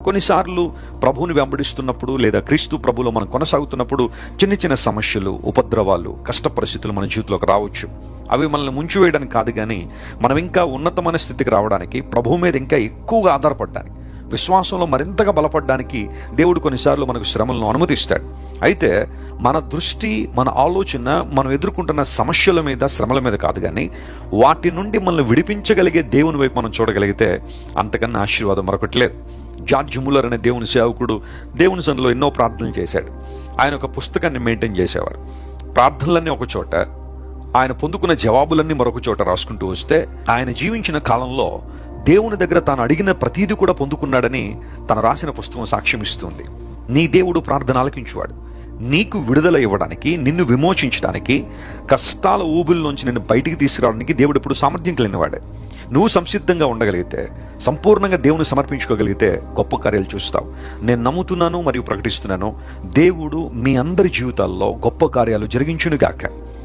కొన్నిసార్లు ప్రభువుని వెంబడిస్తున్నప్పుడు లేదా క్రీస్తు ప్రభులో మనం కొనసాగుతున్నప్పుడు చిన్న చిన్న సమస్యలు, ఉపద్రవాలు, కష్ట పరిస్థితులు మన జీవితంలోకి రావచ్చు. అవి మనల్ని ముంచివేయడానికి కాదు, కానీ మనం ఇంకా ఉన్నతమైన స్థితికి రావడానికి, ప్రభువు మీద ఇంకా ఎక్కువగా ఆధారపడడానికి, విశ్వాసంలో మరింతగా బలపడడానికి దేవుడు కొన్నిసార్లు మనకు శ్రమలను అనుమతిస్తాడు. అయితే మన దృష్టి, మన ఆలోచన మనం ఎదుర్కొంటున్న సమస్యల మీద, శ్రమల మీద కాదు, కానీ వాటి నుండి మనల్ని విడిపించగలిగే దేవుని వైపు మనం చూడగలిగితే అంతకన్నా ఆశీర్వాదం మరొకటి లేదు. జార్జ్ ముల్లర్ అనే దేవుని సేవకుడు దేవుని సన్నిధిలో ఎన్నో ప్రార్థనలు చేశాడు. ఆయన ఒక పుస్తకాన్ని మెయింటైన్ చేసేవారు. ప్రార్థనలన్నీ ఒక చోట, ఆయన పొందుకున్న జవాబులన్నీ మరొక చోట రాసుకుంటూ వస్తే, ఆయన జీవించిన కాలంలో దేవుని దగ్గర తాను అడిగిన ప్రతీది కూడా పొందుకున్నాడని తను రాసిన పుస్తకం సాక్ష్యం ఇస్తుంది. నీ దేవుడు ప్రార్థన ఆలకించువాడు. నీకు విడుదల ఇవ్వడానికి, నిన్ను విమోచించడానికి, కష్టాల ఊబుల్లోంచి నిన్ను బయటికి తీసుకురావడానికి దేవుడు ఎప్పుడు సామర్థ్యం కలిగినవాడే. నువ్వు సంసిద్ధంగా ఉండగలిగితే, సంపూర్ణంగా దేవుని సమర్పించుకోగలిగితే గొప్ప కార్యాలు చూస్తావు. నేను నమ్ముతున్నాను మరియు ప్రకటిస్తున్నాను, దేవుడు మీ అందరి జీవితాల్లో గొప్ప కార్యాలు జరిగించునుగాక.